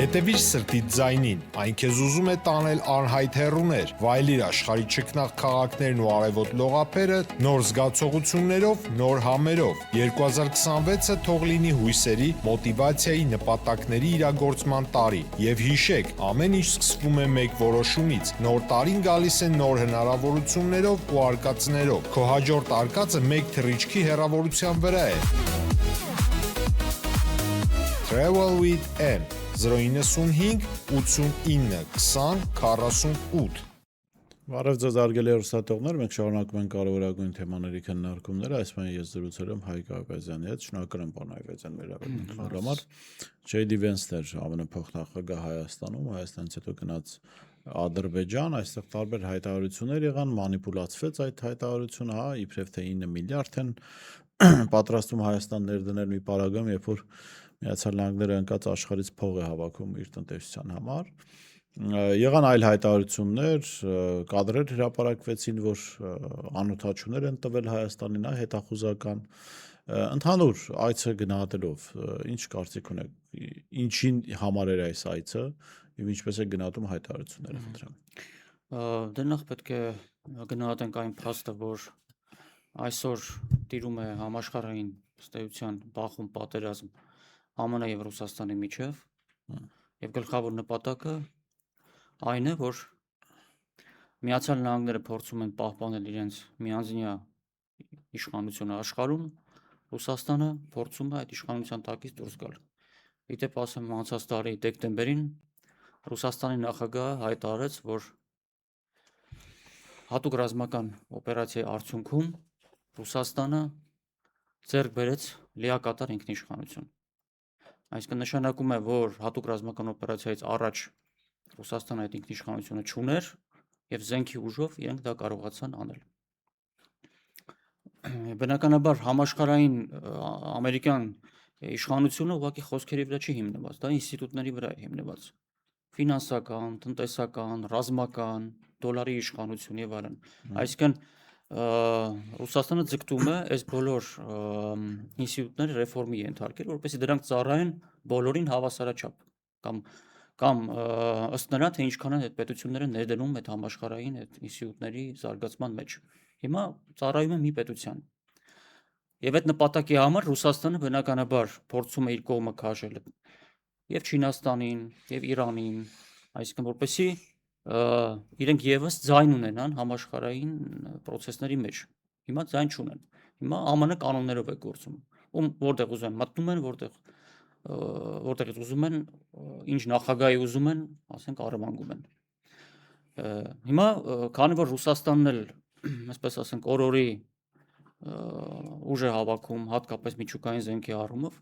Հետևիր սրտիդ ձայնին, այն քեզ ուզում է տանել անհայտ հեռուներ, վայելիր աշխարհի չքնաղ քաղաքներն ու արևոտ լողափերը նոր զգացողություններով, նոր համերով։ 2026-ը թող լինի հույսերի, մոտիվացիայի, նպատակների իրագործման տարի։ Եվ հիշեք, ամեն ինչ սկսվում է մեկ որոշումից։ Նոր տարին գալիս է նոր հնարավորություններով ու արկածներով։ Քո հաջորդ արկածը մեկ թռիչքի հեռավորության վրա է։ Travel with M 095 89 20 48 Բարև ձեզ արգելի հեռուստատողներ, մենք շարունակում ենք կարևորագույն թեմաների քննարկումները, այսպես ես զրուցել եմ Հայկ Այվազյանի հետ, շնորհակալ եմ պարոն Այվազյան մեր հավելումների համար։ J.D. Vance-ներ ԱՄՆ փոխնախագահ Հայաստանում, Հայաստանից հետո գնաց Ադրբեջան, այստեղ տարբեր հայտարարություններ եղան, մանիպուլացվեց այդ հայտարարությունը, իբրև թե 9 միլիարդ են պատրաստում Հայաստան ներդնել մի պարագայում, երբ որ Միացյալ Նահանգները ընկած աշխարհից փող է հավաքում իր տնտեսության համար։ Եղան այլ հայտարարություններ, կադրեր հրապարակվեցին, որ անօթաչուներ են տվել Հայաստանին, հետախուզական ընդհանուր այցը գնահատելով, ինչ կարծիք ունեք, ինչին համար էր այս այցը եւ ինչպես է գնահատում հայտարարությունները, խնդրեմ։ Դե նախ պետք է գնահատենք այն փաստը, որ այսօր տիրում է համաշխարհային ըստեյության բախում պատերազմ ԱՄՆ եւ Ռուսաստանի միջև եւ գլխավոր նպատակը այն է, որ Միացյալ Նահանգները փորձում են պահպանել իրենց միանձնյա իշխանությունը աշխարհում, Ռուսաստանը փորձում է այդ իշխանության տակից դուրս գալ։ Իդեպ ասեմ, անցած տարի դեկտեմբերին Ռուսաստանի նախագահը հայտարարեց, որ հատուկ ռազմական օպերացիայի արդյունքում Ռուսաստանը ձեռք բերեց լիակատար ինքնիշխանություն։ Այսինքն նշանակում է, որ հատուկ ռազմական օպերացիայից առաջ Ռուսաստանը այդ ինքնիշխանությունը չուներ եւ զենքի ուժով իրենք դա կարողացան անել։ Բնականաբար համաշխարհային ամերիկյան իշխանությունը ուղղակի խոսքերի վրա չի հիմնված, դա ինստիտուտների վրա է հիմնված։ Ֆինանսական, տնտեսական, ռազմական, դոլարի իշխանություն եւ այլն։ Այսինքն Ռուսաստանը ձգտում է այս բոլոր ինստիտուտները ռեֆորմի ենթարկել, որպեսզի դրանք ծառայեն բոլորին հավասարաչափ կամ ըստ նրա, թե ինչքան են այդ պետությունները ներդնում այդ համաշխարհային այդ ինստիտուտների զարգացման մեջ։ Հիմա ծառայում է մի պետության։ Եվ այդ նպատակի համար Ռուսաստանը բնականաբար փորձում է իր կողմը քաշել եւ Չինաստանին, եւ Իրանին, այսինքն որպեսզի իրենք եւս ձայն ունենան համաշխարհային process-ների մեջ։ Հիմա ձայն չունեն։ Հիմա ԱՄՆ կանոններով է գործում։ Որտեղ ուզում են մտնում են, որտեղից ուզում են, ինչ նախագահի ուզում են, ասենք առևանգում են։ Հիմա քանի որ Ռուսաստանն էլ, այսպես ասենք, օրորի ուժ է հավաքում, հատկապես միջուկային զենքի առումով,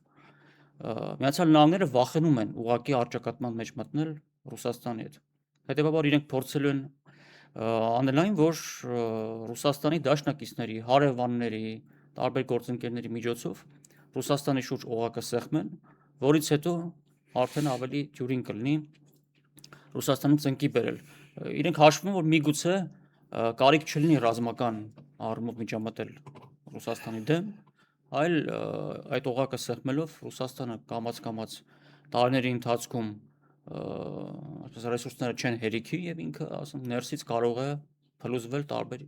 Միացյալ Նահանգները վախենում են ուղղակի առճակատման մեջ մտնել Ռուսաստանի հետ։ Հետևաբար իրենք փորձելու են անել այն, որ Ռուսաստանի դաշնակիցների, հարևանների, տարբեր գործընկերների միջոցով Ռուսաստանի շուրջ օղակը սեղմեն, որից հետո արդեն ավելի դյուրին կլինի Ռուսաստանին ծնկի բերել։ Իրենք հաշվում են, որ միգուցե կարիք չլինի ռազմական առումով միջամտել Ռուսաստանի դեմ, այլ այդ օղակը սեղմելով Ռուսաստանը կամաց-կամաց տարիների ընթացքում ռեսուրսները չեն հերիքի եւ ինքը ասենք ներսից կարող է փլուզվել տարբեր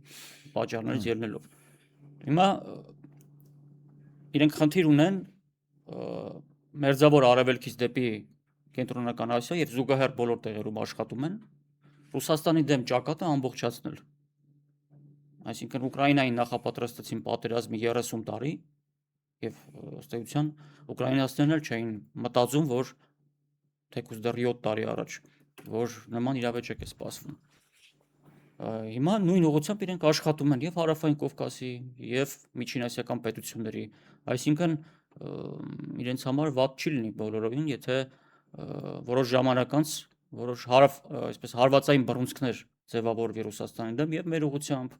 պատճառներից ելնելով։ Հիմա իրենք խնդիր ունեն մերձավոր արևելքից դեպի կենտրոնական Ասիա եւ զուգահեռ բոլոր տեղերում աշխատում են Ռուսաստանի դեմ ճակատը ամբողջացնել։ Այսինքն Ուկրաինային նախապատրաստեցին պատերազմի 30 տարի եւ ըստ էության ուկրաինացիներն էլ չէին մտածում, որ թեկուզ դեռ 7 տարի առաջ, որ նման իրավիճակ է սպասվում։ Հիմա նույն ուղղությամբ իրենք աշխատում են եւ Հարավային Կովկասի եւ Միջինասիական պետությունների, այսինքն իրենց համար վատ չի լինի բոլորովին, եթե որոշ ժամանակ անց որոշ այսպես հարվածային բռունցքներ ձևավորվի Ռուսաստանի դեմ եւ մեր ուղղությամբ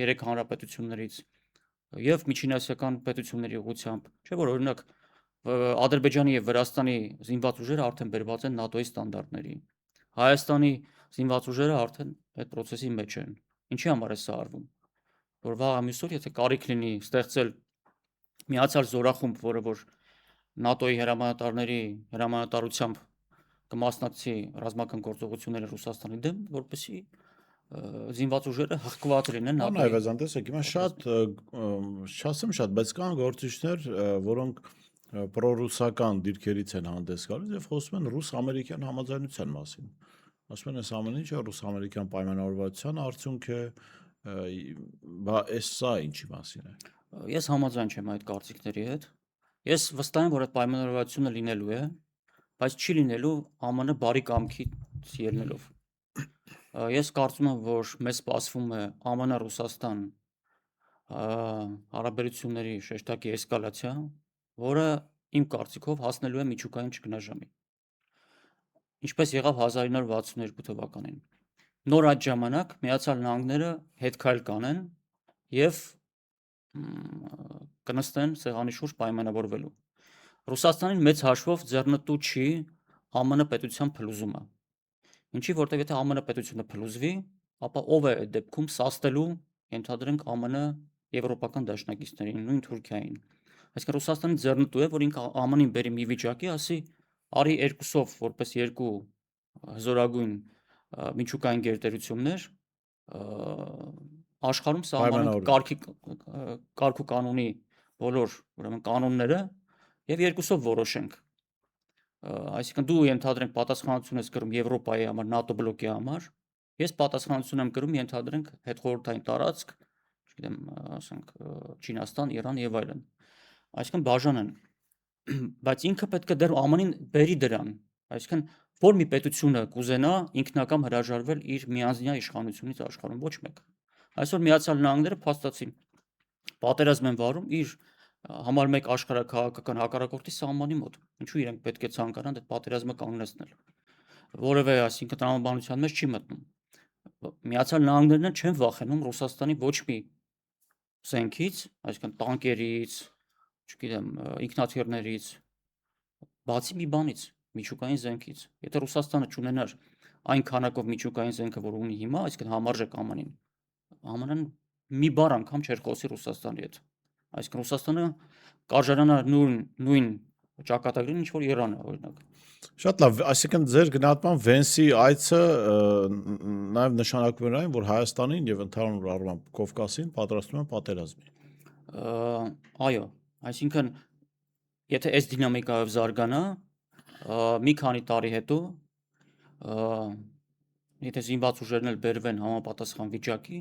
3 հանրապետություններից եւ Միջինասիական պետությունների ուղղությամբ, չէ՞ որ օրինակ Ադրբեջանի եւ Վրաստանի զինված ուժերը արդեն բերված են ՆԱՏՕ-ի ստանդարտների։ Հայաստանի զինված ուժերը արդեն այդ process-ի մեջ են։ Ինչի համար է սա արվում։ Որ վաղ ամիսօր, եթե կարիք լինի ստեղծել միացյալ զորախումբ, որը որ ՆԱՏՕ-ի հրամանատարների հրամանատարությամբ կմասնակցի ռազմական գործողությունները Ռուսաստանի դեմ, որպեսզի զինված ուժերը հղկված լինեն Նա ՆԱՏՕ-ի։ այվազան տեսեք, հիմա չասեմ շատ, բայց կան գործիչներ, որոնք պրոռուսական դիրքերից են հանդես գալիս եւ խոսում են ռուս-ամերիկյան համաձայնության մասին։ Ասում են, այս ամեն ինչը ռուս-ամերիկյան պայմանավորվածության արդյունք է, բա սա ինչի մասին է։ Ես համաձայն չեմ այդ կարծիքների հետ։ Ես վստահ եմ, որ այդ պայմանավորվածությունը լինելու է, բայց չի լինելու ԱՄՆ բարի կամքից ելնելով։ Ես կարծում եմ, որ մեզ սպասվում է ԱՄՆ-Ռուսաստան հարաբերությունների շեշտակի էսկալացիա, որը իմ կարծիքով հասնելու է միջուկային ճգնաժամի։ Ինչպես եղավ 1962 թվականին։ Նոր այդ ժամանակ Միացյալ Նահանգները հետքայլ կանեն եւ կնստեն սեղանի շուրջ պայմանավորվելու։ Ռուսաստանին մեծ հաշվով ձեռնտու չի ԱՄՆ պետության փլուզումը։ Ինչի որտեղ եթե ԱՄՆ պետությունը փլուզվի, ապա ով է այդ դեպքում սաստելու, ենթադրենք ԱՄՆ եվրոպական դաշնակիցներին, նույն Թուրքիային։ Այսինքն Ռուսաստանի ձեռնտու է, որ ինքը ԱՄՆ-ին բերի մի վիճակի, ասի արի երկուսով որպես երկու հզորագույն միջուկային գերտերություններ աշխարհում սահմանենք կարգ ու կանոնի բոլոր ուրեմն կանոնները եւ երկուսով որոշենք։ Այսինքն դու ենթադրենք պատասխանատվություն ես կրում Եվրոպայի համար, ՆԱՏՕ բլոկի համար, ես պատասխանատվություն եմ կրում ենթադրենք հետխորհրդային տարածք, չգիտեմ, ասենք Չինաստան, Իրան եւ այլն։ Այսինքն բաժան են, բայց ինքը պետք է դեռ ԱՄՆ-ին բերի դրան, այսինքն որ մի պետությունը կուզենա ինքնակամ հրաժարվել իր միանձնյա իշխանությունից աշխարհում, ոչ մեկ։ Այսօր Միացյալ Նահանգները փաստացի պատերազմ են վարում իր համար մեկ աշխարհաքաղաքական հակառակորդի սահմանի մոտ։ Ինչու իրենք պետք է ցանկանան այդ պատերազմը կանոնեցնել։ Որևէ, այսինքն տրամաբանության մեջ չի մտնում։ Միացյալ Նահանգներն չեն վախենում Ռուսաստանի ոչ մի զենքից, այսինքն տանկերից, չգիտեմ, ինքնաթիռներից, բացի մի բանից, միջուկային զենքից։ Եթե Ռուսաստանը չունենար այն քանակով միջուկային զենքը, որ ունի հիմա, այսինքն համարժեք ԱՄՆ-ին, ԱՄՆ-ն մի բառ անգամ չէր խոսի Ռուսաստանի հետ։ Այսինքն Ռուսաստանը կարժանանար նույն ճակատագրին, ինչ որ Իրանը, օրինակ։ Շատ լավ, այսինքն ձեր գնահատման Վենսի այցը նաև նշանակում է այն, որ Հայաստանին եւ ընդհանուր առմամբ Կովկասին պատրաստվում են պատերազմի։ Այո, այսինքն եթե այս դինամիկայով զարգանա, մի քանի տարի հետո, եթե զինված ուժերն էլ բերվեն համապատասխան վիճակի,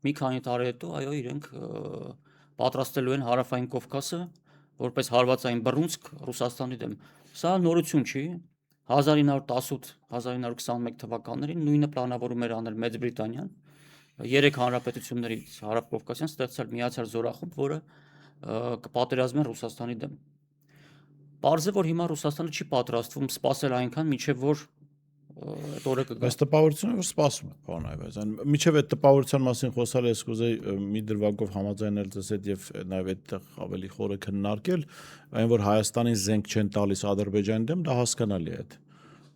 մի քանի տարի հետո, այո, իրենք պատրաստելու են հարավային Կովկասը որպես հարվածային բռունցք Ռուսաստանի դեմ։ Սա նորություն չի, 1918-1921 թվականներին նույնը պլանավորում էր անել Մեծ Բրիտանիան, 3 հանրապետություններից հարավ-կովկասյան ստեղծել միացյալ զորախումբ, որը կպատերազմեն Ռուսաստանի դեմ։ Պարզ է, որ հիմա Ռուսաստանը չի պատրաստվում սպասել այնքան, մինչև որ այդ օրը կգա։ Բայց տպավորությունը որ սպասում է, պարոն Այվազյան։ Մինչև այդ տպավորության մասին խոսալ ես կուզեի մի դրվագով համաձայնել ձեզ հետ եւ նաեւ այդտեղ ավելի խորը քննարկել, այն որ Հայաստանին զենք չեն տալիս Ադրբեջանի դեմ, դա հասկանալի է այդ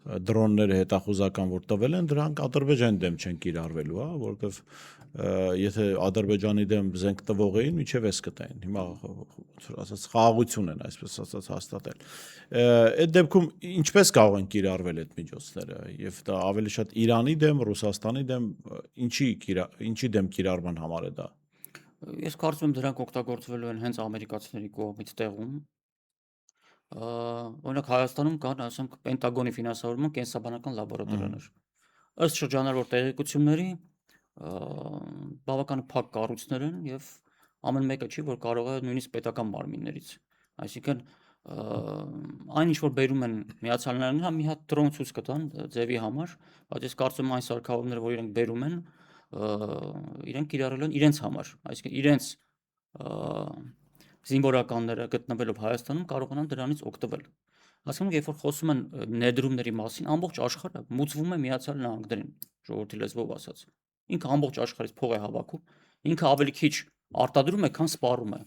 դրոնները հետախուզական որ տվել են, դրանք Ադրբեջանի դեմ չեն կիրառվելու, հա, որովհետեւ եթե Ադրբեջանի դեմ զենք տվող էին, միջև էս կտային։ Հիմա ասած խաղաղություն են, այսպես ասած հաստատել։ Այդ դեպքում ինչպես կարող են կիրառվել այդ միջոցները եւ դա ավելի շատ Իրանի դեմ, Ռուսաստանի դեմ, ինչի դեմ կիրառման համար է դա։ Ես կարծում եմ դրանք օգտագործվելու են հենց ամերիկացիների կողմից տեղում։ Օրինակ Հայաստանում կան, ասենք, Պենտագոնի ֆինանսավորման կենսաբանական լաբորատորիաներ։ Ըստ շրջանառվող տեղեկությունների բավական փակ կառույցներ են եւ ամեն մեկը չի, որ կարող է նույնիսկ պետական մարմիններից։ Այսինքն այն ինչ որ բերում են Միացյալ Նահանգները, մի հատ դրոն ցույց կտան ձևի համար, բայց ես կարծում եմ այն սարքավորումները, որ իրենք բերում են, իրենք կիրառել են իրենց համար, այսինքն իրենց զինվորականները գտնվելով Հայաստանում կարողանան դրանից օգտվել։ Հասկանում եք, երբ որ խոսում են ներդրումների մասին, ամբողջ աշխարհը մուծվում է Միացյալ Նահանգներին, ժողովրդի լեզվով ասած։ Ինքը ամբողջ աշխարհից փող է հավաքում, ինքը ավելի քիչ արտադրում է, քան սպառում է։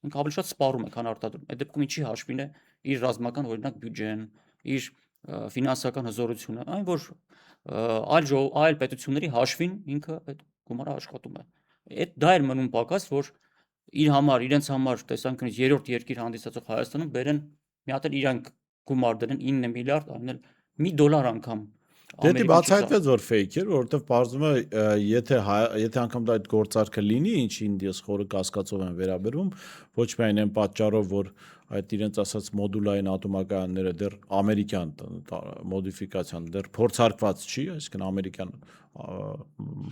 Ինքը ավելի շատ սպառում է, քան արտադրում։ Այդ դեպքում ինչի հաշվին է իր ռազմական օրինակ բյուջեն, իր ֆինանսական հզորությունը, այն որ այլ պետությունների հաշվին ինքը այդ գումարը աշխատում է։ Դա էր մնում պակաս, որ իր համար, իրենց համար տեսանկյունից երրորդ երկիր հանդիսացող Հայաստանում բերեն մի հատ էլ իրանք գումար դրեն 9 միլիարդ, այն էլ $1 անգամ Դե Ամերիկան չի բացահայտվեց որ fake էր, որովհետև բարձում է եթե անգամ դա այդ գործարքը լինի, ինչին ես խորը կասկածով եմ վերաբերում, ոչ միայն այն պատճառով, որ այդ իրենց ասած մոդուլային ատոմակայանները դեռ ամերիկյան մոդիֆիկացիան դեռ փորձարկված չի, այսինքն ամերիկյան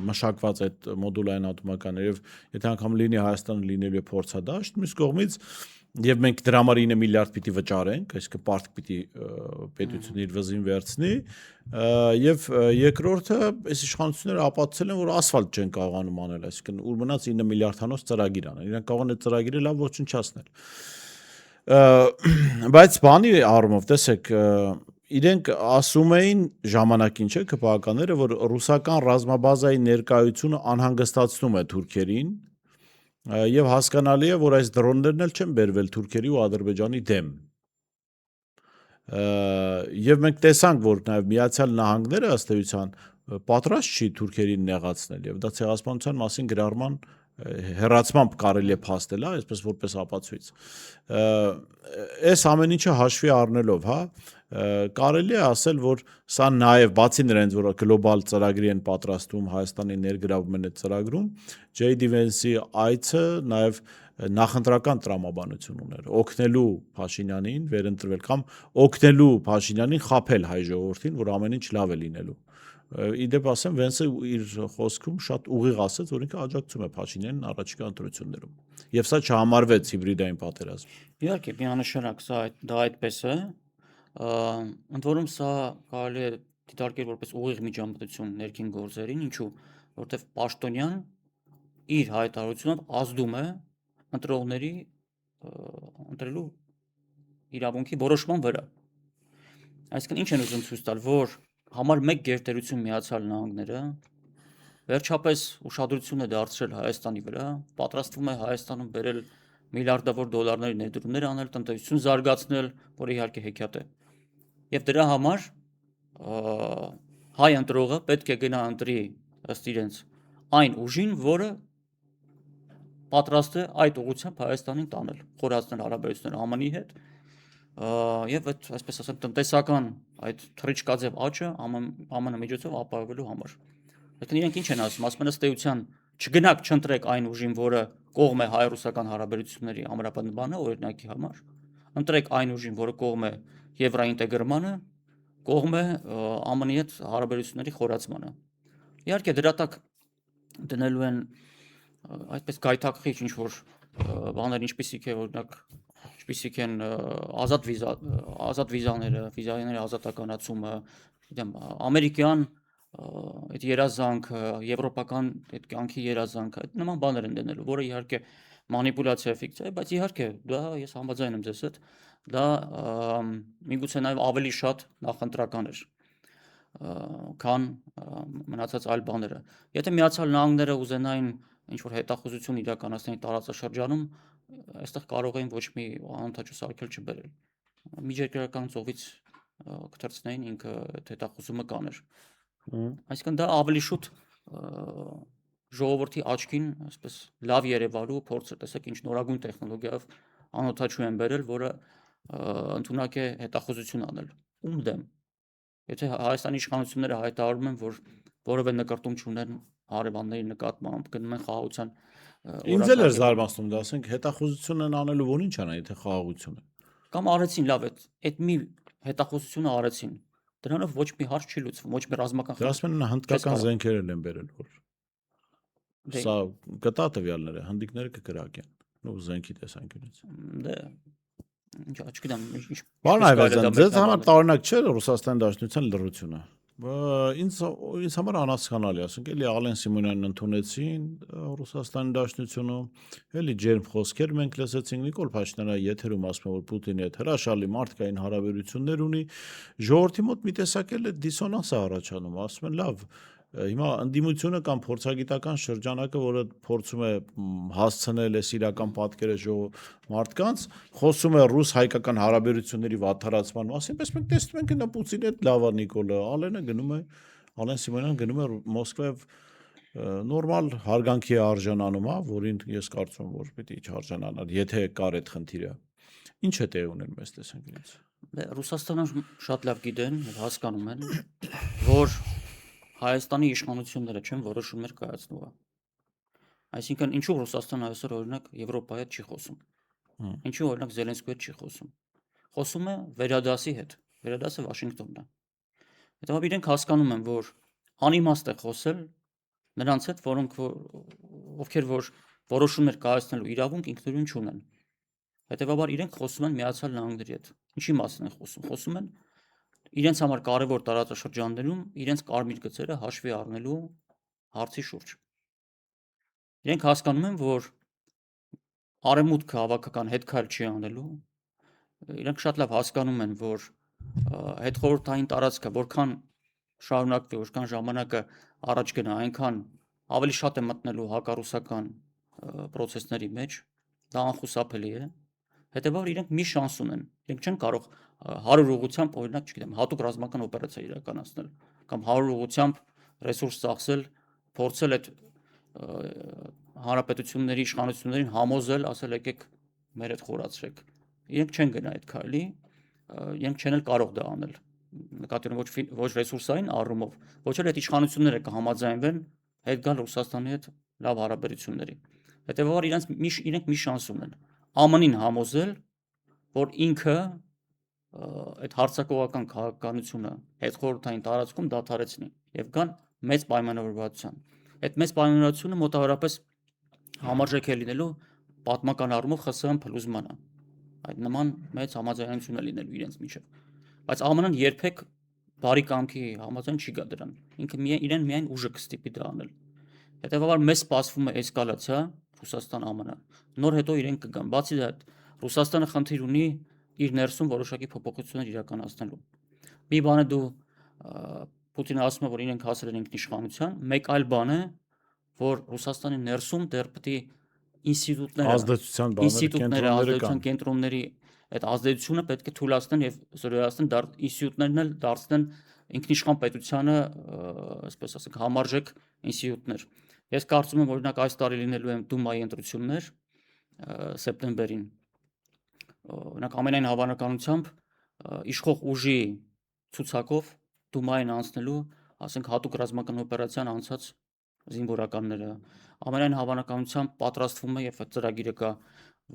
մշակված այդ մոդուլային ատոմականները եւ եթե անգամ լինի Հայաստանը լինելու է փորձադաշտ, մյուս կողմից եւ մենք դրա համար 9 միլիարդ պիտի վճարենք, այսինքն պարտք պիտի պետությունը իր վզին վերցնի եւ երկրորդը այս իշխանությունները ապացուցել են որ ասֆալտ չեն կարողանում անել, այսինքն ուր մնաց 9 միլիարդանոց ծրագիր անել, իրանք կարող են այդ ծրագիրը լավ ոչնչացնել բայց բանի առումով տեսեք իրենք ասում էին ժամանակին չէ քպականները որ ռուսական ռազմաբազայի ներկայությունը անհանգստացնում է թուրքերին եւ հասկանալի է որ այս դրոններն էլ չեն բերվել Թուրքիայի ու Ադրբեջանի դեմ եւ մենք տեսանք որ նաեւ Միացյալ Նահանգները ըստ էության պատրաստ չի Թուրքերին նեղացնել եւ դա ցեղասպանության մասին գրառման հերացմամբ կարելի է փաստել, այսպես որպես ապացույց։ Այս ամեն ինչը հաշվի առնելով, հա, կարելի է ասել, որ սա նաև բացի նրանից, որ գլոբալ ծրագրի են պատրաստում Հայաստանի ներգրավում են այդ ծրագրում, J.D. Vance-ի այցը նաև նախընտրական տրամաբանություն ուներ, օգնելու Փաշինյանին վերընտրվել կամ օգնելու Փաշինյանին խաբել հայ ժողովրդին, որ ամեն ինչ լավ է լինելու։ Իդեպ ասեմ, Վենսը իր խոսքում շատ ուղիղ ասաց, որ ինքը աջակցում է Փաշինյանին առաջիկա ընտրություններում։ Եվ սա չհամարվեց հիբրիդային պատերազմ։ Իհարկե, միանշանակ դա այդպես է, ընդ որում սա կարելի է դիտարկել որպես ուղիղ միջամտություն ներքին գործերին, ինչու, որովհետև Պաշտոնյան իր հայտարարությունով ազդում է ընտրողների ընտրելու իրավունքի որոշման վրա։ Այսինքն ինչ են ուզում ցույց տալ, որ համար մեկ գերտերություն Միացյալ Նահանգները վերջապես ուշադրություն է դարձրել Հայաստանի վրա, պատրաստվում է Հայաստանում բերել միլիարդավոր դոլարների ներդրումներ անել, տնտեսություն զարգացնել, որը իհարկե հեքիաթ է։ Եվ դրա համար հայ ընտրողը պետք է գնա ընտրի ըստ իրենց այն ուժին, որը պատրաստ է այդ ուղղությամբ Հայաստանին տանել, խորացնել հարաբերությունները ԱՄՆ-ի հետ, եւ այդ այսպես ասեմ տնտեսական այդ թռիչքաձև աճը ԱՄՆ միջոցով ապահովելու համար։ Այսինքն իրենք ինչ են ասում ըստ էության չգնաք չընտրեք այն ուժին, որը կողմ է հայ-ռուսական հարաբերությունների ամրապնդմանը, օրինակի համար, ընտրեք այն ուժին, որը կողմ է եվրոինտեգրմանը, կողմ է ԱՄՆ-ի հետ հարաբերությունների խորացմանը։ Իհարկե դրա տակ դնելու են այդպես գայթակղիչ ինչ որ բաներ, ինչպիսիք է օրինակ ինչպիսիք են ազատ վիզաները, վիզաների ազատականացումը, գիտեմ, ամերիկյան այդ երազանքը, եվրոպական այդ կյանքի երազանքը, այդ նման բաներ են դնելու, որը իհարկե մանիպուլյացիա է, ֆիկցիա է, բայց իհարկե դա ես համաձայն եմ ձեզ հետ, դա միգուցե նաև ավելի շատ նախընտրական էր, քան մնացած այլ բաները։ Եթե Միացյալ Նահանգները ուզենային ինչ-որ հետախուզություն իրականացնեն տարածաշրջանում, այստեղ կարող էին ոչ մի անօդաչու սարքել չբերել։ Միջերկրական ծովից կթռցնեին ինքը հետախուզումը կաներ։ Այսինքն դա ավելի շուտ ժողովրդի աչքին, այսպես լավ երևալու փորձ է, տեսեք ինչ նորագույն տեխնոլոգիայով անօդաչու են բերել, որը ընդունակ է հետախուզություն անել։ Ում դեմ։ Եթե Հայաստանի իշխանությունները հայտարարում են, որ որևէ նկարտում չունեն հարևանների նկատմամբ, գնում են խաղաղության Ինձ էլ էր զարմացնում դա, ասենք հետախուզություն են անելու որ ինչ անեն, եթե խաղաղություն է։ Կամ արեցին լավ այդ մի հետախուզությունը արեցին։ Դրանով ոչ մի հարց չի լուծվում, ոչ մի ռազմական խնդիր։ Դրա ասում են հնդկական զենքեր են բերել որ։ Սա կտա տվյալները, հնդիկները կկրակեն, ու զենքի տեսանկյունից։ Դե ինչ չգիտեմ, ինչ։ Բան այվազան, ձեզ համար տարօրինակ չէ Ռուսաստանի Դաշնության լռությունը։ Ինձ համար անհասկանալի, ասենք էլի Ալեն Սիմոնյանն ընդունեցին Ռուսաստանի Դաշնությունում, էլի ջերմ խոսքեր մենք լսեցինք, Նիկոլ Փաշինյանը եթերում ասում է որ Պուտինի հետ հրաշալի մարդկային հարաբերություններ ունի, ժողովրդի մոտ մի տեսակ էլ է դիսոնանս է առաջանում, ասում են լավ, հիմա ընդդիմությունը կամ փորձագիտական շրջանակը, որը փորձում է հասցնել այս իրական պատկերը մարդկանց, խոսում է ռուս-հայկական հարաբերությունների վատթարացման մասին, պես մենք տեսնում ենք նա Պուտինի հետ լավ է Նիկոլը, Ալեն Սիմոնյան գնում է Մոսկվա նորմալ հարգանքի արժանանում, որին ես կարծում եմ որ պիտի չարժանանար, եթե կար այդ խնդիրը։ Ինչ է տեղ ուներ մեզ տեսանկյունից։ Ռուսաստանը շատ լավ գիտեն եւ հասկանում են, որ Հայաստանի իշխանությունները չեն որոշումներ կայացնողը։ Այսինքն ինչու Ռուսաստանը այսօր օրինակ Եվրոպայի հետ չի խոսում։ Ինչու օրինակ Զելենսկիի հետ չի խոսում։ Խոսում է վերադասի հետ։ Վերադասը Վաշինգտոնն է։ Հետո իրենք հասկանում են, որ անիմաստ է խոսել նրանց հետ, ովքեր որ որոշումներ կայացնելու իրավունք ինքնուրույն չունեն։ Հետևաբար իրենք խոսում են Միացյալ Նահանգների հետ։ Ինչի մասին են խոսում։ Խոսում են իրենց համար կարևոր տարածաշրջաններում իրենց կարմիր գծերը հաշվի առնելու հարցի շուրջ։ Իրենք հասկանում են, որ արևմուտքը հավաքական հետքայլ չի անելու։ Իրենք շատ լավ հասկանում են, որ հետխորհրդային տարածքը որքան շարունակվի, որքան ժամանակը առաջ գնա, այնքան ավելի շատ է մտնելու հակառուսական process-ների մեջ, դա անխուսափելի է։ Հետևաբար իրենք մի շանս ունեն։ Իրենք չեն կարող 100 ուղղությամբ, օրինակ, չգիտեմ, հատուկ ռազմական օպերացիա իրականացնել կամ 100 ուղղությամբ ռեսուրս ծախսել, փորձել այդ հանրապետությունների իշխանություններին համոզել, ասել եկեք մեր հետ խորացրեք։ Իրենք չեն գնա այդ քայլի, իրենք չեն էլ կարող դա անել։ Նկատի ունեմ ոչ ռեսուրսային առումով, ոչ էլ այդ իշխանությունները կհամաձայնվեն հետ գալ Ռուսաստանի հետ լավ հարաբերությունների։ Հետևաբար իրենք մի շանս ունեն ԱՄՆ-ին համոզել, որ ինքը այդ հարձակողական քաղաքականությունը հետխորհրդային տարածքում դադարեցնի եւ կան մեծ պայմանավորվածության։ Այդ մեծ պայմանավորվածությունը մոտավորապես համարժեք է լինելու պատմական առումով ԽՍՀՄ փլուզմանը։ Այդ նման մեծ համաձայնություն է լինելու իրենց միջև։ Բայց ԱՄՆ-ն երբեք բարի կամքի համաձայն չի գա դրան։ Ինքը իրեն միայն ուժը կստիպի դա անել։ Հետևաբար մեզ սպասվում է էսկալացիա Ռուսաստան-ԱՄՆ։ Նոր հետո իրենք կգան։ Բացի դա, Ռուսաստանը խնդիր ունի իր ներսում որոշակի փոփոխություններ իրականացնելու։ Մի բան է դու Պուտինը ասում է, որ իրենք հասել են ինքնիշխանության, մեկ այլ բան է, որ Ռուսաստանի ներսում դեռ պետք է ազդեցության կենտրոնների այդ ազդեցությունը պետք է թույլատնեն եւ զորացնեն ինստիտուտներն էլ դարձնեն ինքնիշխան պետությանը, այսպես ասենք, համարժեք ինստիտուտներ։ Ես կարծում եմ, օրինակ այս տարի լինելու են Դումայի ընտրություններ սեպտեմբերին։ Օրինակ ամենայն հավանականությամբ իշխող ուժի ցուցակով Դումային անցնելու, ասենք, հատուկ ռազմական օպերացիան անցած զինվորականները ամենայն հավանականությամբ պատրաստվում է եւ ծրագիրը կա,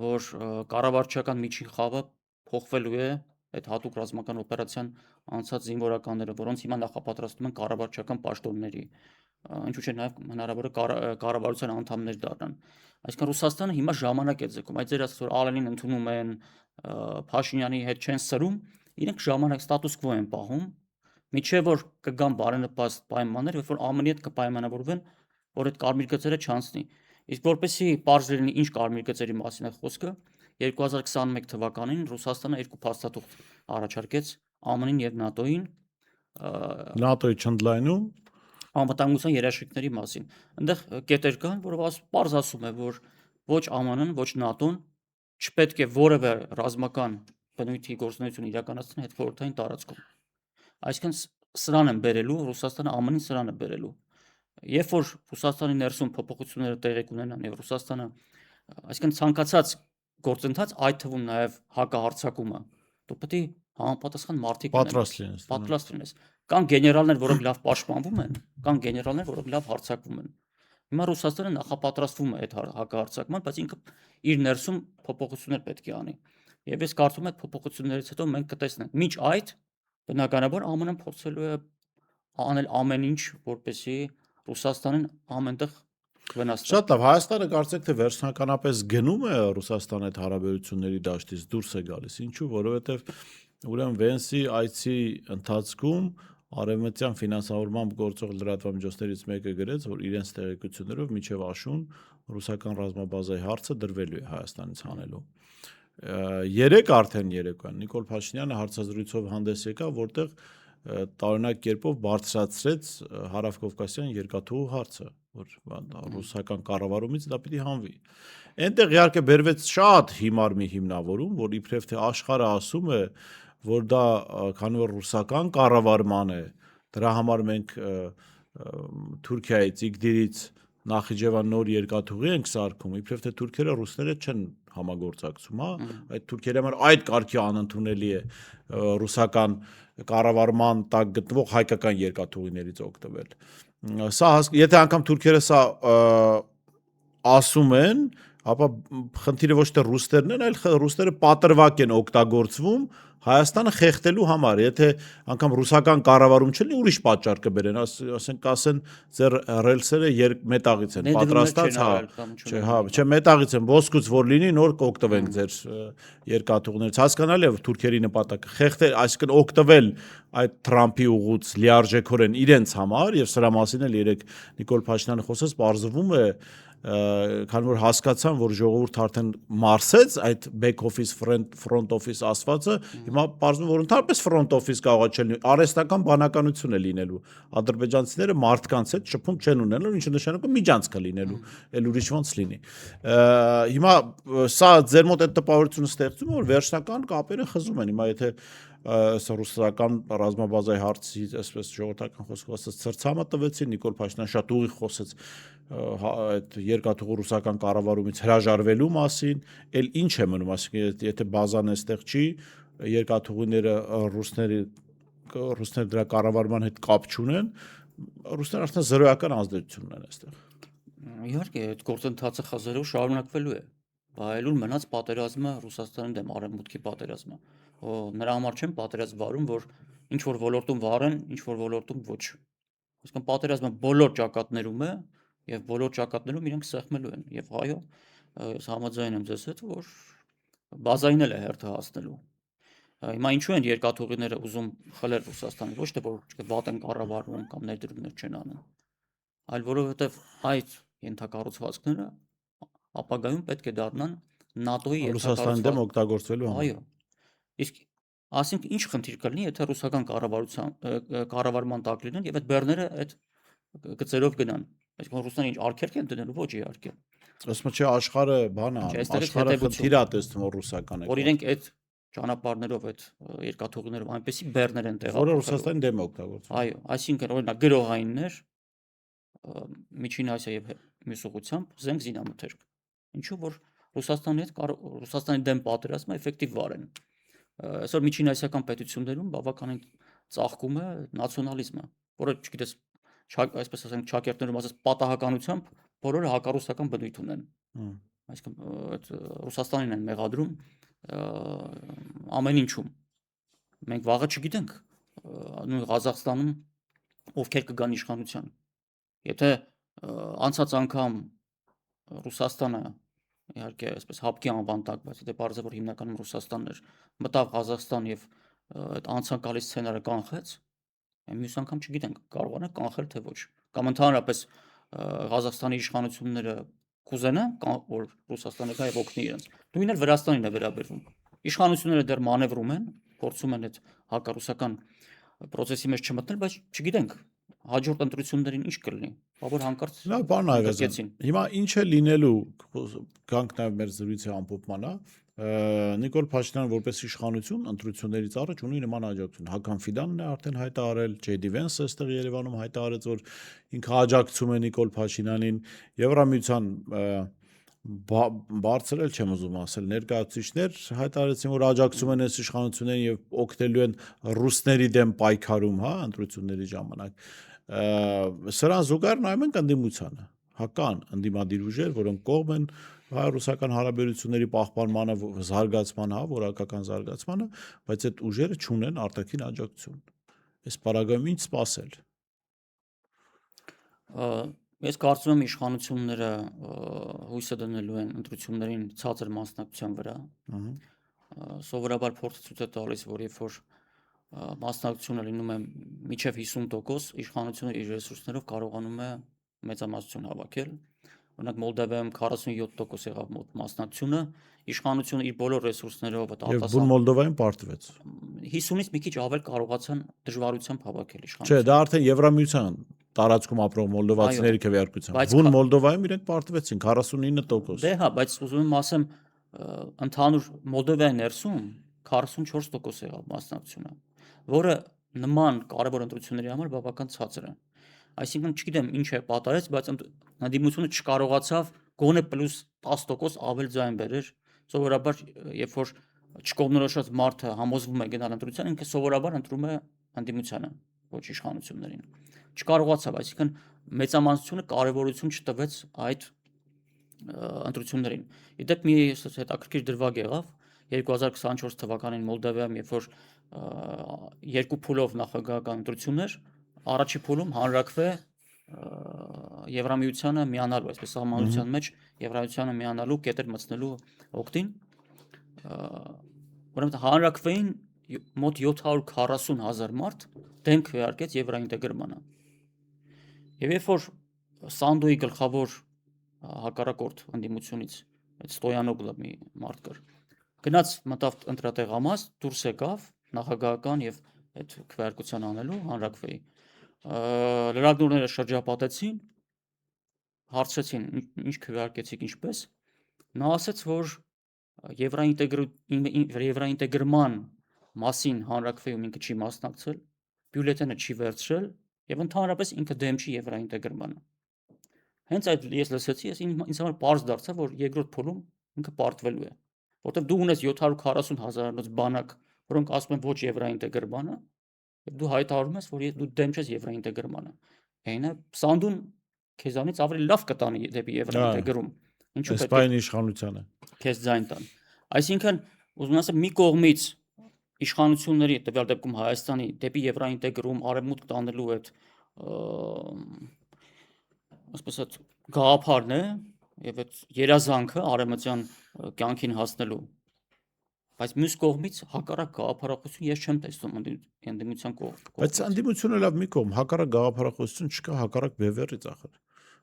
որ կառավարչական միջին խավը փոխվելու է այդ հատուկ ռազմական օպերացիան անցած զինվորականները, որոնց հիմա նախապատրաստում են կառավարչական պաշտոնների, ինչու՞ չէ նաեւ հնարավոր է կառավարության անդամներ դառնան։ Այսինքն Ռուսաստանը հիմա ժամանակ է ձգում, այդ ձեր ասած որ Ալենին ընդունում են, Փաշինյանի հետ չեն սրում, իրենք ժամանակ ստատուս կվո են պահում, միջև որ կգան բարենպաստ պայմաններ, երբ որ ԱՄՆ-ի հետ կպայմանավորվեն, որ այդ կարմիր գծերը չանցնի։ Իսկ որպեսզի պարզ լինի ինչ կարմիր գծերի մասին է խոսքը, 2021 թվականին Ռուսաստանը երկու փաստաթուղթ առաջարկեց ԱՄՆ-ին եւ ՆԱՏՕ-ին ՆԱՏՕ-ի չընդլայնում անվտանգության երաշխիքների մասին։ Այնտեղ կետեր կան, որով պարզ ասում է, որ ոչ ԱՄՆ-ն, ոչ ՆԱՏՕ-ն չպետք է որևէ ռազմական բնույթի գործունեություն իրականացնի հետխորհրդային տարածքում։ Այսինքն սրան են բերելու, Ռուսաստանը ԱՄՆ-ին սրան է բերելու։ Երբ որ Ռուսաստանի ներսում փոփոխությունները տեղի կունենան եւ Ռուսաստանը, այսինքն ցանկացած գործընթաց, այդ թվում նաեւ հակահարձակումը, դու պետք է համապատասխան մարդիկ պատրաստ լինես։ Կան գեներալներ, որոնք լավ պաշտպանվում են, կան գեներալներ, որոնք լավ հարձակվում են։ Հիմա Ռուսաստանը նախապատրաստվում է այդ հակահարձակման, բայց ինքը իր ներսում փոփոխություններ պետք է անի։ Եվ ես կարծում եմ, այդ փոփոխություններից հետո մենք կտեսնենք։ Մինչ այդ բնականաբար ԱՄՆ-ն փորձելու է անել ամեն ինչ, որպեսզի Ռուսաստանին ամենտեղ վնասվի։ Շատ լավ, Հայաստանը կարծեք թե վերջնականապես գնում է Ռուսաստանի հետ հարաբերությունների դաշտից դուրս է գալիս։ Ինչու՞, որովհետև ուրեմն Վենսի այցի ընթացքում արևմտյան ֆինանսավորմամբ գործող լրատվամիջոցներից մեկը գրեց, որ իրենց տեղեկություններով միջև աշուն ռուսական ռազմաբազայի հարցը դրվելու է Հայաստանից հանելու։ Երեք արդեն երեկոյան Նիկոլ Փաշինյանը հարցազրույցով հանդես եկավ, որտեղ տարօրինակ կերպով բարձրացրեց Հարավկովկասյան երկաթուղու հարցը, որ ռուսական կառավարումից դա պիտի հանվի։ Այնտեղ իհարկե բերվեց շատ հիմար մի հիմնավորում, որ իբրև թե աշխարհը ասում է, որ դա քանի որ ռուսական կառավարման է, դրա համար մենք Թուրքիայից, Իգդիրից Նախիջևան նոր երկաթուղի ենք սարքում, իբրև թե թուրքերը ռուսները չեն համագործակցում, հա, այդ թուրքերի համար այդ կարգի անընդունելի է ռուսական կառավարման տակ գտնվող հայկական երկաթուղիներից օգտվել։ Սա եթե անգամ թուրքերը սա ասում են, ապա խնդիրը ոչ թե ռուսներն են, այլ ռուսները պատրվակ են օգտագործվում Հայաստանը խեղդելու համար, եթե անգամ ռուսական կառավարում չլինի, ուրիշ պատճառ կբերեն, ասեն ձեր ռելսերը մետաղից են պատրաստած, չէ, մետաղից են, ոսկուց որ լինի, նոր կօգտվենք ձեր երկաթուղներից, հասկանալի է թուրքերի նպատակը խեղդել, այսինքն օգտվել այդ Թրամփի ուղուց լիարժեքորեն իրենց համար, եւ սրա մասին էլ երեք Նիկոլ Փաշինյանը խոսեց, բարձվում է քանի որ հասկացան, որ ժողովուրդը արդեն մարսեց այդ back office front office ասվածը, հիմա բարձվում որ ընդհանրապես front office կարող է լինի, արհեստական բանականություն է լինելու։ Ադրբեջանցիները մարդկանց հետ շփում չեն ունենալու, ինչը նշանակում միջանցք է լինելու, այլ ուրիշ ոնց լինի։ Հիմա սա ձեր մոտ այդ տպավորությունը ստեղծում է, որ վերջնական կապերը խզում են։ Հիմա եթե ռուսական ռազմաբազայի հարցի, այսպես ժողովրդական խոսքով ասած, ծրցամը տվեցին, Նիկոլ Փաշինյանը շատ ուղիղ խոսեց այդ երկաթուղու ռուսական կառավարումից հրաժարվելու մասին, էլ ինչ է մնում, այսինքն եթե բազան այստեղ չի, երկաթուղիները ռուսները դրա կառավարման հետ կապ չունեն, ռուսները արդեն զրոյական ազդեցություն ունեն այստեղ։ Իհարկե, այդ գործընթացը խզերով շարունակվելու է։ Բայելուն մնաց պատերազմը Ռուսաստանի դեմ արևմուտքի պատերազմը։ Նրա համար չեն պատերազմ վարում, որ ինչ որ ոլորտում վարեն, ինչ որ ոլորտում ոչ։ Այսինքն պատերազմը բոլոր ճակատներում է եւ բոլոր ճակատներում իրենք սեղմելու են։ Եվ այո, ես համաձայն եմ ձեզ հետ, որ բազային էլ է հերթը հասնելու։ Հիմա ինչու են երկաթուղիները ուզում խլել Ռուսաստանը, ոչ թե որ վատ են կառավարում կամ ներդրումներ չեն անում, այլ որովհետեւ այդ ենթակառուցվածքները ապագայում պետք է դառնան ՆԱՏՕ-ի Ռուսաստանի դեմ օգտագործվելու համար։ Այո։ Իսկ ասենք ինչ խնդիր կլինի, եթե ռուսական կառավարման տակ լինեն եւ այդ բեռները այդ գծերով գնան։ Այսինքն ռուսները ինչ արգելք են դնելու, ոչ իհարկե։ Ասում չէ աշխարհը բան է, աշխարհը խնդիր է տեսնում ռուսական է։ Որ իրենք այդ ճանապարհներով այդ երկաթուղիներով այնպեսի բեռներ են տեղադրել, որը Ռուսաստանի դեմ օգտագործվում։ Այո, այսինքն օրինակ գրողայիններ Միջին Ասիա եւ մյուս ուղությամբ զենք զինամթերք։ Ինչու որ Ռուսաստանի դեմ պատերազմը էֆեկտիվ վարեն։ Այսօր միջինասիական պետություններում բավականին ծաղկում է նացիոնալիզմը, որը, չգիտես, այսպես ասենք, ճակերտներում ասած պատահականությամբ բոլորը հակառուսական բնույթ ունեն։ Այսինքն այդ Ռուսաստանին են մեղադրում ամեն ինչում։ Մենք վաղը չգիտենք նույն Ղազախստանում ովքեր կգան իշխանության։ Եթե անցած անգամ Ռուսաստանը իհարկե այսպես հապկի անվան տակ, բայց դե բարձր որ հիմնականում Ռուսաստանն էր, մտավ Ղազախստան եւ այդ անցանկալի սցենարը կանխեց, մյուս անգամ չգիտենք կարողանա կանխել թե ոչ, կամ ընդհանրապես Ղազախստանի իշխանությունները կուզենան որ Ռուսաստանը գա եւ օգնի իրենց։ Նույնն էլ Վրաստանին է վերաբերվում։ Իշխանությունները դեռ մանևրում են, փորձում են այդ հակառուսական process-ի մեջ չմտնել, բայց չգիտենք հաջորդ ընտրություններին ինչ կլինի։ Բաբոր հանկարծ լավ բան այվեցին։ Հիմա ինչ է լինելու, գանք նաև մեր զրույցի ամփոփմանը, Նիկոլ Փաշինյանը որպես իշխանություն ընտրություններից առաջ ունի նման աջակցություն։ Հական Ֆիդանն է արդեն հայտարարել, Ջեյդի Վենսը այստեղ Երևանում հայտարարեց, որ ինքը աջակցում է Նիկոլ Փաշինյանին, Եվրամիության բարձրել չեմ ուզում ասել, ներկայացուցիչներ հայտարարեցին, որ աջակցում են այս իշխանություններին եւ օգնելու են ռուսների դեմ պայքարում, հա, ընտրությունների ժամանակ։ Սրան զուգահեռ նայում ենք ընդդիմությանը, հական ընդդիմադիր ուժեր, որոնք կողմ են հայ-ռուսական հարաբերությունների պահպանմանը, զարգացման, հա, որակական զարգացմանը, բայց այդ ուժերը չունեն արտաքին աջակցություն։ Այս պարագայում ինչ սպասել։ Ես կարծում եմ իշխանությունները հույսը դնելու են ընտրություններին ցածր մասնակցության վրա։ Սովորաբար փորձը ցույց է տալիս, որ երբ որ մասնակցությունը լինում է մինչև 50%, իշխանությունը իր ռեսուրսներով կարողանում է մեծամասնություն հավաքել։ Օրինակ Մոլդովայում 47% եղավ մասնակցությունը, իշխանությունը իր բոլոր ռեսուրսներով Եվ բուն Մոլդովայում պարտվեց։ 50-ից մի քիչ ավել կարողացան դժվարությամբ հավաքել իշխանությունը։ Չէ, դա արդեն Եվրամիության տարածքում ապրող մոլդովացիների քվեարկությամբ։ Բուն Մոլդովայում իրենք պարտվեցին 49%։ Դե հա, բայց ուզում եմ ասեմ, ընդհանուր Մոլդովայի ներսում 44% եղավ մասնակցությունը, որը նման կարևոր ընտրությունների համար բավական ցածր է։ Այսինքն չգիտեմ ինչ է պատահեց, բայց ընդդիմությունը չկարողացավ գոնե +10% ավել ձայն բերեր Սովորաբար երբ որ չկողմնորոշված մարդը համոզվում է գնալ ընտրության, ինքը սովորաբար ընտրում է ընդդիմությանը, ոչ իշխանություններին։ Չկարողացավ, այսինքն մեծամասնությունը կարևորություն չտվեց այդ ընտրություններին։ Իդեպ մի հետաքրքիր դրվագ եղավ 2024 թվականին Մոլդովայում, երբ որ երկու փուլով նախագահական ընտրություններ, առաջի փուլում հանրակրվե Եվրամիությանը միանալու, այսպես սահմանության մեջ Եվրամիությանը միանալու կետեր մտցնելու օգտին, ուրեմն հանրակրվեին մոտ 740,000 մարդ դեմ քվեարկեց եվրոինտեգրմանը։ Եվ երբ որ Սանդոյի գլխավոր հակառակորդ ընդդիմությունից այդ Ստոյանոգլը մի մարդ կար, գնաց մտավ ընտրատեղամաս, դուրս եկավ նախագահական եւ այդ քվեարկության անելու հանրակրվեի։ Լրագրողները շրջապատեցին, հարցրեցին ինչ քվեարկեցիք, ինչպես։ Նա ասաց, որ եվրոինտեգրման մասին հանրակրվեում ինքը չի մասնակցել, բյուլետենը չի վերցրել եւ ընդհանրապես ինքը դեմ չի եվրոինտեգրմանը։ Հենց այդ ես լսեցի, ինձ համար պարզ դարձավ, որ երկրորդ փուլում ինքը պարտվելու է, որտեղ դու ունես 740,000-անոց բանակ, որոնք ասում են ոչ եվրոինտեգրմանը, եւ դու հայտարարում ես, որ դու դեմ ես եվրոինտեգրմանը։ Այնա Սանդուն քեզանից ավելի լավ կտանի դեպի եվրոինտեգրում։ Ինչու՞ պետք է Իսպանիայի իշխանությանը քեզ ձայն տան։ Այսինքն, ուզում ասեմ, մի կողմից իշխանությունների, տվյալ դեպքում Հայաստանի դեպի եվրոինտեգրում արևմուտք տանելու այդ ասես այդ գաղափարն է եւ այդ երազանքը արևմտյան կյանքին հասնելու։ Բայց մյուս կողմից հակառակ գաղափարախոսություն ես չեմ տեսնում ընդդիմության կողմից։ Բայց ընդդիմությունը լավ մի կողմ, հակառակ գաղափարախոսություն չկա, հակառակ բևեռից ախր։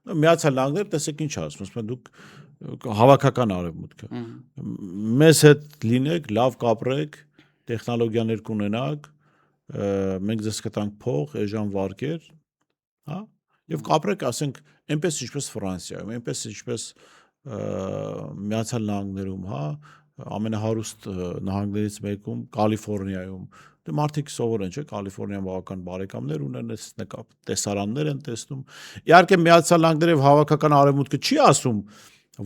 Միացյալ Նահանգները տեսեք ինչ ասում, ասում են դուք հավաքական արևմուտքը։ Մեզ հետ լինեք, լավ կապրեք, տեխնոլոգիաներ կունենաք, մենք ձեզ կտանք փող, էժան վարկեր, հա? Եվ կապրեք, ասենք, այնպես ինչպես Ֆրանսիայում, այնպես ինչպես Միացյալ Նահանգներում, հա, ամենահարուստ նահանգներից մեկում, Կալիֆոռնիայում։ Դե մարդիկ սովոր են, չէ՞, Կալիֆոռնիայում բավական բարեկամներ ունեն, այս նկապ տեսարաններ են տեսնում։ Իհարկե Միացյալ Նահանգները եւ հավաքական արևմուտքը չի ասում,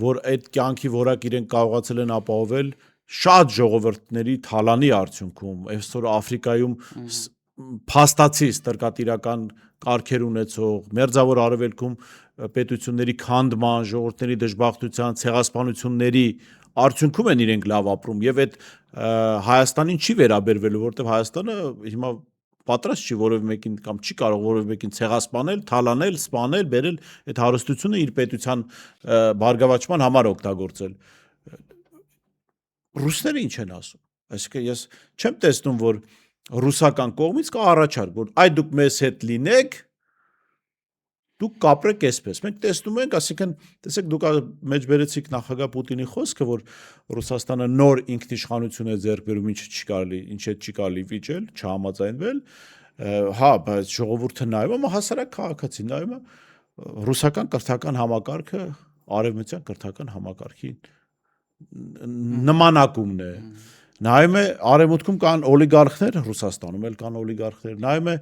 որ այդ կյանքի որակ իրենք կարողացել են ապահովել շատ ժողովուրդների թալանի արդյունքում, այսօր Աֆրիկայում փաստացի ստրկատիրական կարգեր ունեցող, մերձավոր արևելքում պետությունների քանդման, ժողովուրդների դժբախտության, ցեղասպանությունների արդյունքում են իրենք լավ ապրում եւ այդ Հայաստանին չի վերաբերվելու, որովհետեւ Հայաստանը հիմա պատրաստ չի որևէ մեկին կամ չի կարող որևէ մեկին ցեղասպանել, թալանել, սպանել, բերել այդ հարստությունը իր պետության բարգավաճման համար օգտագործել։ Ռուսները ինչ են ասում։ Այսինքն ես չեմ տեսնում, որ ռուսական կողմից կա առաջարկ, որ այ դուք մեզ հետ լինեք, դուք կապրեք այսպես։ Մենք տեսնում ենք, ասիկան, տեսեք, դուք մեջ բերեցիք նախագահ Պուտինի խոսքը, որ Ռուսաստանը նոր ինքնիշխանություն է ձեռք բերում, ինչ չի կարելի վիճել, չհամաձայնվել, հա, բայց ժողովուրդը նայում է, հասարակ քաղաքացի նայում է ռուսական կրթական համակարգը արևմտյան կրթական համակարգի նմանակումն է։ Նայում է արևմուտքում կան օլիգարխներ, Ռուսաստանում էլ կան օլիգարխներ, նայում է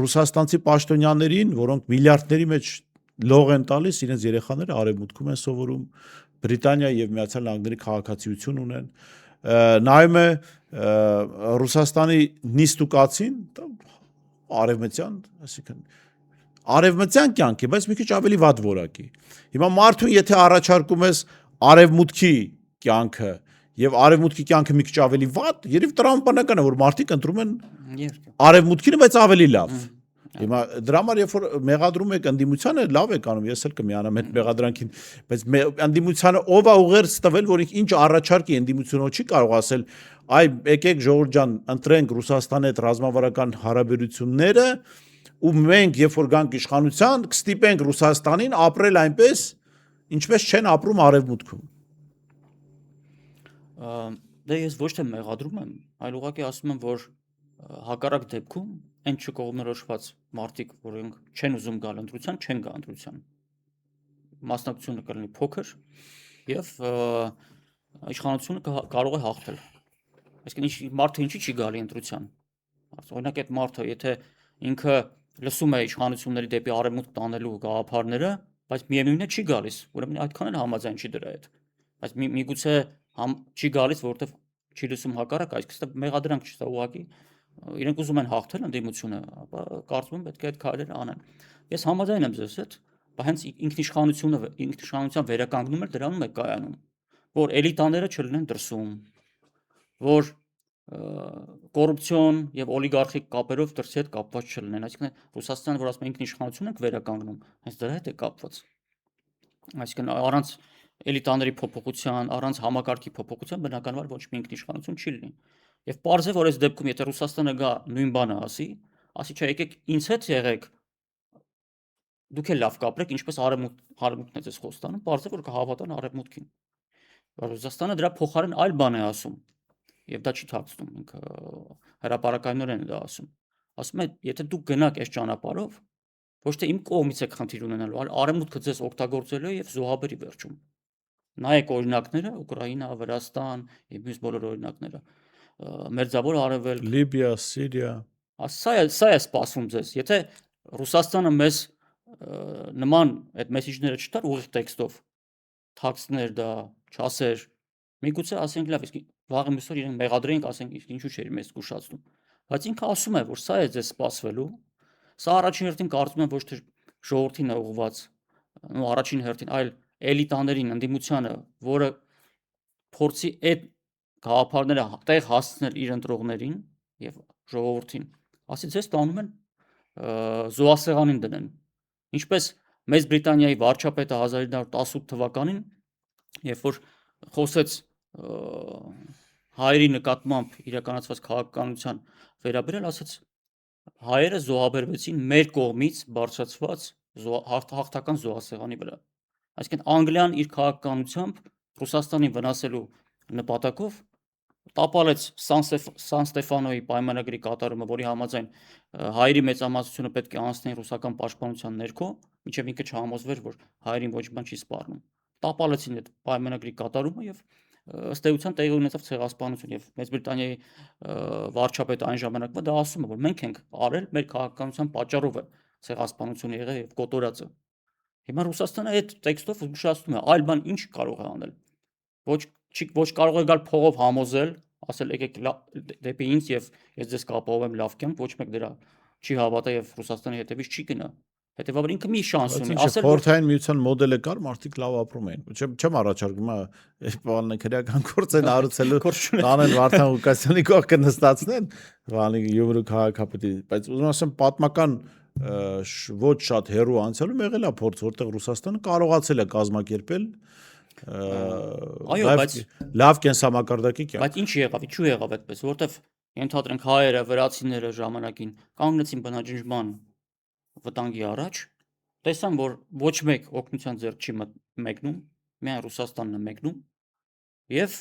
ռուսաստանցի պաշտոնյաներին, որոնք միլիարդների մեջ լող են տալիս, իրենց երեխաները արևմուտքում են սովորում, Բրիտանիա եւ Միացյալ Նահանգների քաղաքացիություն ունեն, նայում է Ռուսաստանի նիստուկացին, արևմտյան, այսինքն արևմտյան կյանքի, բայց մի քիչ ավելի վատ որակի։ Հիմա մարդուն եթե առաջարկում ես արևմուտքի կյանքը եւ արևմուտքի կյանքը մի քիչ ավելի վատ, երբ տրամաբանական է, որ մարդիկ ընտրում են արևմուտքին, բայց ավելի լավ։ Հիմա դրա համար երբ որ մեղադրում եք ընդդիմությանը, լավ եք անում, ես էլ կմիանամ այդ մեղադրանքին, բայց ընդդիմությանը ով է ուղերձ տվել, որ ինչ առաջարկի ընդդիմությունը չի կարող ասել, այ եկեք ժողովուրդ ջան, ընտրենք Ռուսաստանի հետ ռազմավարական հարաբերությունները, ու մենք երբ որ գանք իշխանության, կստիպենք Ռուսաստանին ապրել այնպես, ինչպես չեն ապրում արևմուտքում։ Դե ես ոչ թե մեղադրում եմ, այլ ուղղակի ասում եմ, որ հակառակ դեպքում այն չկողմնորոշված մարդիկ, որոնք չեն ուզում գալ ընտրության, չեն գա ընտրության։ Մասնակցությունը կլինի փոքր եւ իշխանությունը կարող է հաղթել։ Այսինքն մարդը ինչի՞ չի գալի ընտրության։ Օրինակ այդ մարդը, եթե ինքը լսում է իշխանությունների դեպի արևմուտք տանելու գաղափարները, բայց միևնույնն է չի գալիս, ուրեմն այդքան էլ համաձայն չի դրա հետ։ Բայց միգուցե չի գալիս, որովհետև չի լսում հակառակ, այսինքն մեղադրանք չի, սա ուղղակի իրենք ուզում են հաղթել ընդդիմությունը, ապա կարծում եմ պետք է այդ քայլերը անեն։ Ես համաձայն եմ ձեզ հետ, բայց հենց ինքնիշխանության վերականգնումը դրանում է կայանում, որ էլիտաները չլինեն դրսում, որ կոռուպցիոն եւ օլիգարխիկ կապերով դրսի հետ կապված չլինեն, այսինքն Ռուսաստանը, որ ասում է ինքնիշխանություն ենք վերականգնում, հենց դրա հետ է կապված։ Այսինքն առանց էլիտաների փոփոխության, առանց համակարգի փոփոխության բնականաբար ոչ մի ինքնիշխանություն չի լինի։ Եվ պարզ է, որ այս դեպքում եթե Ռուսաստանը գա նույն բանը ասի, չէ, եկեք ինձ հետ եղեք, դուք էլ լավ կապրեք, ինչպես արևմուտքն է ձեզ խոստանում, պարզ է, որ կհավատան արևմուտքին։ Ռուսաստանը դրա փոխարեն այլ բան է ասում, եւ դա չի թաքցնում, ինքը հրապարակայնորեն է դա ասում։ Ասում է, եթե դուք գնաք այս ճանապարհով, ոչ թե իմ կողմից եք խնդիր ունենալու, այլ արևմուտքը ձեզ օգտագործելու է եւ զոհաբերի վերջում։ Նայեք օրինակները, Ուկրաինա, Վրաստան եւ մյուս բոլոր օրինակները։ Մերձավոր Արևելք, Լիբիա, Սիրիա։ Սա է սպասվում ձեզ։ Եթե Ռուսաստանը մեզ նման այդ մեսեջները չտար ուղիղ տեքստով, թաքստներ դա, չասեր, միգուցե ասենք լավ, իսկ վաղը մյուսօր իրենք մեղադրենք, ասենք ինչու՞ չէր մեզ զգուշացնում։ Բայց ինքը ասում է, որ սա է ձեզ սպասվելու։ Սա առաջին հերթին կարծում եմ ոչ թե ժողովրդին է ուղղված, առաջին հերթին, այլ էլիտաներին, ընդդիմությանը, որը փորձի այդ գաղափարները տեղ հասցնել իր ընտրողներին եւ ժողովրդին, ասի ձեզ տանում են զոհասեղանին դնեն։ Ինչպես Մեծ Բրիտանիայի վարչապետը 1918 թվականին, երբ որ խոսեց հայերի նկատմամբ իրականացված քաղաքականության վերաբերյալ, ասաց հայերը զոհաբերվեցին մեր կողմից բարձրացված հաղթական զոհասեղանի վրա։ Այսինքն Անգլիան իր քաղաքականությամբ Ռուսաստանին վնասելու նպատակով տապալեց Սան Ստեֆանոյի պայմանագրի կատարումը, որի համաձայն հայերի մեծամասնությունը պետք է անցնեն ռուսական պաշտպանության ներքո, մինչև ինքը չհամոզվեր, որ հայերին ոչ բան չի սպառնում։ Տապալեցին այդ պայմանագրի կատարումը եւ ըստ էության տեղի ունեցավ ցեղասպանություն եւ Մեծ Բրիտանիայի վարչապետը այն ժամանակվա դա ասում է, որ մենք ենք արել մեր քաղաքականության պատճառով է ցեղասպանությունը եղել եւ կոտորածը։ Հիմա Ռուսաստանը այդ տեքստով զգուշացնում է, այլ բան ինչ կարող է անել։ Ոչ կարող է գալ փողով համոզել, ասել եկեք դեպի ինձ եւ ես ձեզ կապահովեմ լավ կյանք, ոչ մեկ դրա չի հավատա եւ Ռուսաստանի հետևից չի գնա։ Հետեւաբար ինքը մի շանս ունի, ասել որ խորհրդային միության մոդելը կար, մարդիկ լավ ապրում էին։ Չեմ առաջարկում այս բանը քրեական գործեն արուցելու տանեն Վարդան Ղուկասյանի կողքը նստածնեն, բանի Գյումրու քաղաքապետի, բայց ուզում ասեմ պատմական ոչ շատ հեռու անցյալում եղել է փորձ, որտեղ Ռուսաստանը կարողացել է կազմակերպել այո, բայց լավ կենսամակարդակի կյանք։ Բայց ինչ եղավ, ինչու եղավ այդպես, որովհետև ենթադրենք հայերը, վրացիները ժամանակին կանգնեցին բնաջնջման վտանգի առաջ, տեսան, որ ոչ մեկ օգնության ձեռք չի մեկնում, միայն Ռուսաստանն է մեկնում, եւ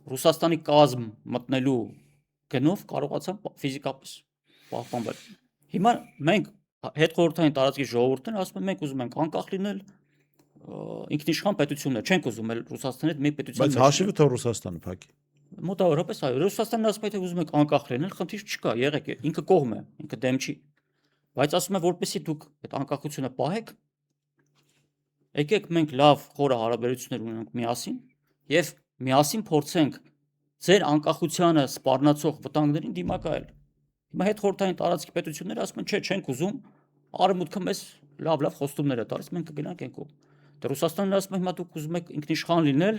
Ռուսաստանի կազմ մտնելու գնով կարողացան ֆիզիկապես պահպանվել։ Հիմա մենք հետխորհրդային տարածքի ժողովուրդն ասում են, մենք ուզում ենք անկախ լինել, ինքնիշխան պետություններ, չենք ուզում էլ Ռուսաստանի հետ մի պետություն։ Բայց հաշիվը թող Ռուսաստանը փակի։ Մոտավորապես այո, Ռուսաստանն ասում է, թե ուզում եք անկախ լինել, խնդիր չկա, եղեք, ինքը կողմ է, ինքը դեմ չի։ Բայց ասում է, որպեսզի դուք այդ անկախությունը պահեք, եկեք մենք լավ խորը հարաբերություններ ունենք միասին եւ միասին փորձենք ձեր անկախությանը սպառնացող վտանգներին դիմակայել։ Հիմա հետխորհրդային տարածքի պետությունները ասում են, չէ, չենք ուզում, արևմուտքը մեզ լավ խոստումներ է տալիս, մենք կգնանք այն կողմ։ Դե Ռուսաստանն ասում է, հիմա դուք ուզում եք ինքնիշխան լինել,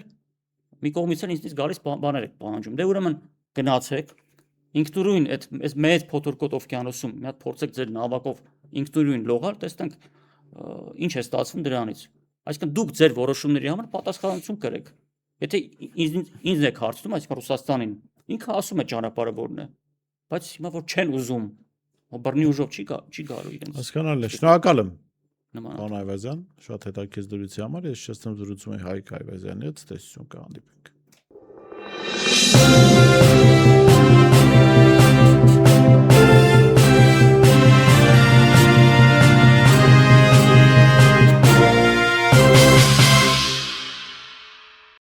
մի կողմից էլ ինձնից գալիս բաներ եք պահանջում։ Դե ուրեմն գնացեք, ինքնուրույն այդ մեծ փոթորկոտ օվկիանոսում մի հատ փորձեք ձեր նավակով ինքնուրույն լողալ, տեսնենք ինչ է ստացվում դրանից։ Այսինքն դուք ձեր որոշումների համար պատասխանատվություն կրեք։ Եթե ինձ եք հարցնում, այսինքն Ռուսաստանին, ինքը ասում է ճանապարհը որն է, բայց հիմա որ չեն ուզում, բռնի ուժով չի գալու իրենց։ Հասկանալի է, շնորհակալ եմ։ Նմանատիպ։ Պարոն Այվազյան, շատ հետաքրքիր դրույթի համար ես շեշտեմ զրուցում եմ Հայկ Այվազյանի հետ, տեսություն կհանդիպենք։